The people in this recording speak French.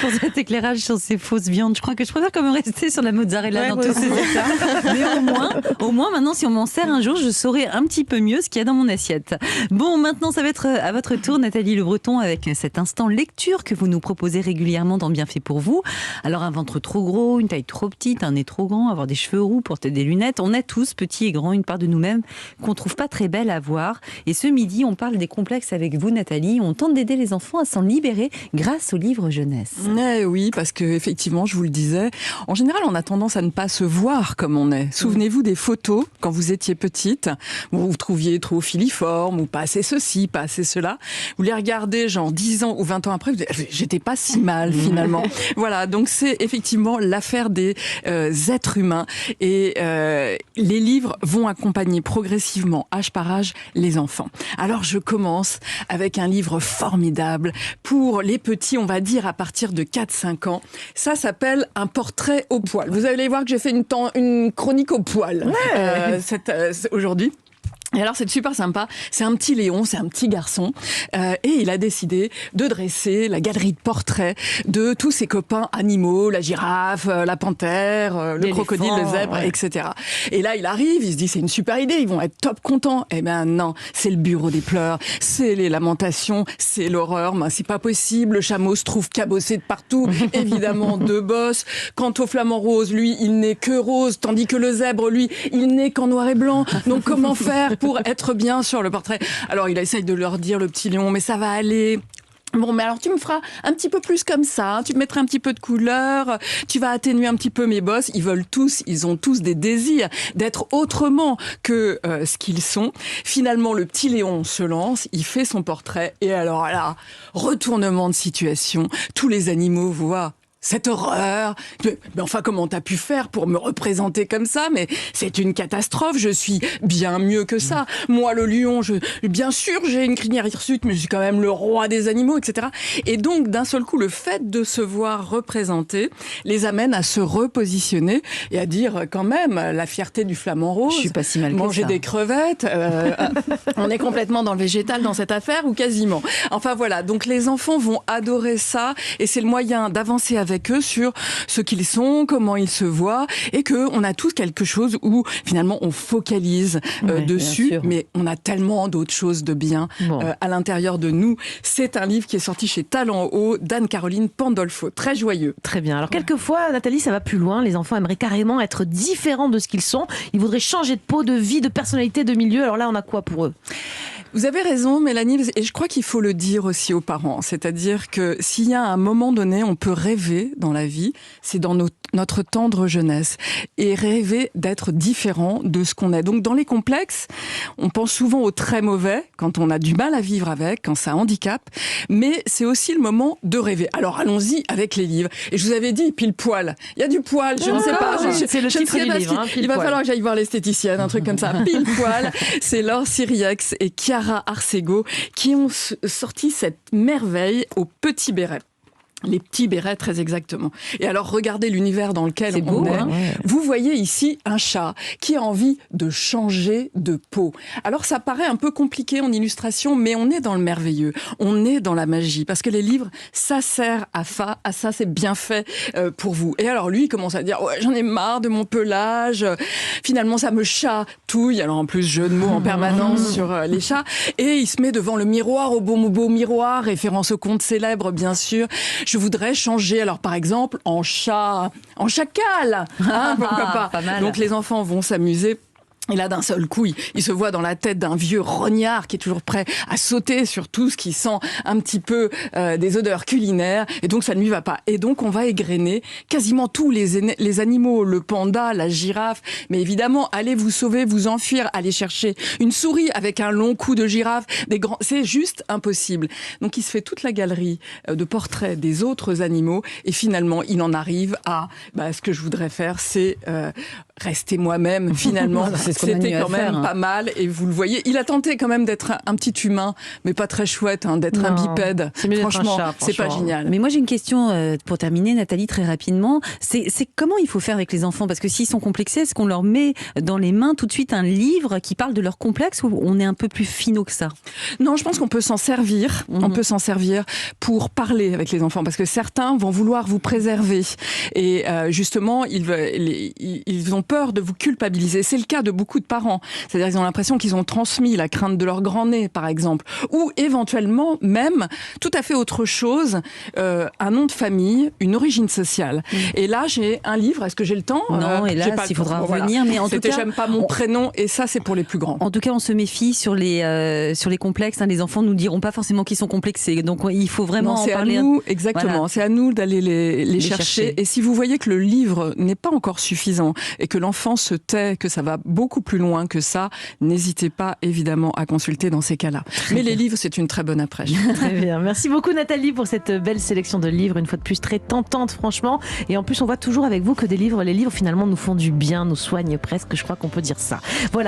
pour cet éclairage sur ces fausses viandes. Je crois que je préfère quand même rester sur la mozzarella dans tous ces états. Mais au moins, maintenant, si on m'en sert un jour, je saurai un petit peu mieux ce qu'il y a dans mon assiette. Bon, maintenant, ça va être à votre tour, Nathalie Le Breton, avec cet instant lecture que vous nous proposez régulièrement dans Bien fait pour vous. Alors, un ventre trop gros, une taille trop petite, un nez trop grand, avoir des cheveux roux, porter des lunettes. On a tous, petits et grands, une part de nous-mêmes qu'on trouve pas très belle à voir. Et ce midi, on parle des complexes avec vous, Nathalie. On tente d'aider les enfants à s'en libérer grâce au livre jeunesse. Oui, parce que effectivement, je vous le disais, en général, on a tendance à ne pas se voir comme on est. Souvenez-vous des photos quand vous étiez petite, vous vous trouviez trop filiforme ou pas assez ceci, pas assez cela. Vous les regardez genre 10 ans ou 20 ans après, vous dites, j'étais pas si mal finalement. Voilà, donc c'est effectivement l'affaire des êtres humains et les livres vont accompagner progressivement, âge par âge, les enfants. Alors je commence avec un livre formidable pour les petits, on va dire à partir de 4-5 ans. Ça s'appelle Un portrait au poil. Vous allez voir que j'ai fait une chronique au poil aujourd'hui. Et alors c'est super sympa, c'est un petit Léon, c'est un petit garçon et il a décidé de dresser la galerie de portraits de tous ses copains animaux, la girafe, la panthère, le crocodile, le zèbre, etc. Et là il arrive, il se dit c'est une super idée, ils vont être top contents. Eh ben non, c'est le bureau des pleurs, c'est les lamentations, c'est l'horreur, ben, c'est pas possible, le chameau se trouve cabossé de partout, évidemment deux bosses. Quant au flamant rose, lui il n'est que rose, tandis que le zèbre, lui, il n'est qu'en noir et blanc. Donc comment faire pour être bien sur le portrait? Alors il essaye de leur dire, le petit Léon, mais ça va aller. Bon, mais alors tu me feras un petit peu plus comme ça, tu me mettras un petit peu de couleur, tu vas atténuer un petit peu mes bosses. Ils ont tous des désirs d'être autrement que ce qu'ils sont. Finalement, le petit Léon se lance, il fait son portrait et alors là, retournement de situation, tous les animaux voient cette horreur. Mais enfin, comment t'as pu faire pour me représenter comme ça? Mais c'est une catastrophe, je suis bien mieux que ça. Moi, le lion, bien sûr, j'ai une crinière hirsute, mais je suis quand même le roi des animaux, etc. Et donc, d'un seul coup, le fait de se voir représenté les amène à se repositionner et à dire, quand même, la fierté du flamant rose. Je suis pas si mal que ça. Manger des crevettes, on est complètement dans le végétal dans cette affaire, ou quasiment. Enfin, voilà. Donc, les enfants vont adorer ça et c'est le moyen d'avancer avec eux sur ce qu'ils sont, comment ils se voient, et qu'on a tous quelque chose où finalement on focalise dessus, mais on a tellement d'autres choses de bien à l'intérieur de nous. C'est un livre qui est sorti chez Talent Haut d'Anne-Caroline Pandolfo. Très joyeux. Très bien. Alors quelquefois, Nathalie, ça va plus loin. Les enfants aimeraient carrément être différents de ce qu'ils sont. Ils voudraient changer de peau, de vie, de personnalité, de milieu. Alors là, on a quoi pour eux ? Vous avez raison, Mélanie, et je crois qu'il faut le dire aussi aux parents. C'est-à-dire que s'il y a un moment donné, on peut rêver dans la vie, c'est dans notre tendre jeunesse. Et rêver d'être différent de ce qu'on est. Donc dans les complexes, on pense souvent au très mauvais, quand on a du mal à vivre avec, quand ça handicape. Mais c'est aussi le moment de rêver. Alors allons-y avec les livres. Et je vous avais dit, pile poil. Il y a du poil, je ne sais pas. C'est le titre du livre. Il va falloir que j'aille voir l'esthéticienne, un truc comme ça. Pile poil. C'est Laure Siriex et Chiara Arcego qui ont sorti cette merveille au petit béret. Les petits bérets, très exactement. Et alors, regardez l'univers dans lequel on est. Vous voyez ici un chat qui a envie de changer de peau. Alors, ça paraît un peu compliqué en illustration, mais on est dans le merveilleux. On est dans la magie. Parce que les livres, ça sert à ça, c'est bien fait pour vous. Et alors, lui, il commence à dire, ouais, j'en ai marre de mon pelage. Finalement, ça me chatouille. Alors, en plus, jeu de mots en permanence sur les chats. Et il se met devant le miroir, au beau miroir, référence au conte célèbre, bien sûr. Je voudrais changer, alors par exemple, en chacal, hein, pourquoi pas. Donc les enfants vont s'amuser. Et là, d'un seul coup, il se voit dans la tête d'un vieux rognard qui est toujours prêt à sauter sur tout ce qui sent un petit peu des odeurs culinaires. Et donc, ça ne lui va pas. Et donc, on va égrener quasiment tous les animaux, le panda, la girafe. Mais évidemment, allez vous sauver, vous enfuir, allez chercher une souris avec un long cou de girafe. C'est juste impossible. Donc, il se fait toute la galerie de portraits des autres animaux. Et finalement, il en arrive à ce que je voudrais faire, c'est rester moi-même, finalement. c'est ce qu'on a c'était eu à quand même faire. pas mal. Et vous le voyez, il a tenté quand même d'être un petit humain, mais pas très chouette, d'être un bipède. C'est mieux d'être un Franchement, chat, c'est pas franchement. génial. Mais moi j'ai une question pour terminer, Nathalie, très rapidement. C'est comment il faut faire avec les enfants? Parce que s'ils sont complexés, est-ce qu'on leur met dans les mains tout de suite un livre qui parle de leur complexe, ou on est un peu plus finaux que ça? Non, je pense qu'on peut s'en servir. On peut s'en servir pour parler avec les enfants, parce que certains vont vouloir vous préserver. Et justement, ils ont peur de vous culpabiliser. C'est le cas de beaucoup de parents. C'est-à-dire qu'ils ont l'impression qu'ils ont transmis la crainte de leur grand-né, par exemple. Ou éventuellement, même, tout à fait autre chose, un nom de famille, une origine sociale. Et là, j'ai un livre. Est-ce que j'ai le temps? Non, J'ai hélas, pas le il faudra temps. Bon, revenir. Mais en tout C'était cas, j'aime pas mon prénom, et ça, c'est pour les plus grands. en tout cas, on se méfie sur les complexes. Les enfants nous diront pas forcément qu'ils sont complexés. Donc, il faut vraiment en C'est à parler. nous, exactement. Voilà. C'est à nous d'aller les chercher. chercher. Et si vous voyez que le livre n'est pas encore suffisant et que l'enfant se tait, que ça va beaucoup plus loin que ça, n'hésitez pas évidemment à consulter dans ces cas-là. Mais les livres, c'est une très bonne approche. Très bien. Merci beaucoup Nathalie pour cette belle sélection de livres, une fois de plus très tentante franchement. Et en plus on voit toujours avec vous que les livres finalement nous font du bien, nous soignent presque, je crois qu'on peut dire ça. Voilà.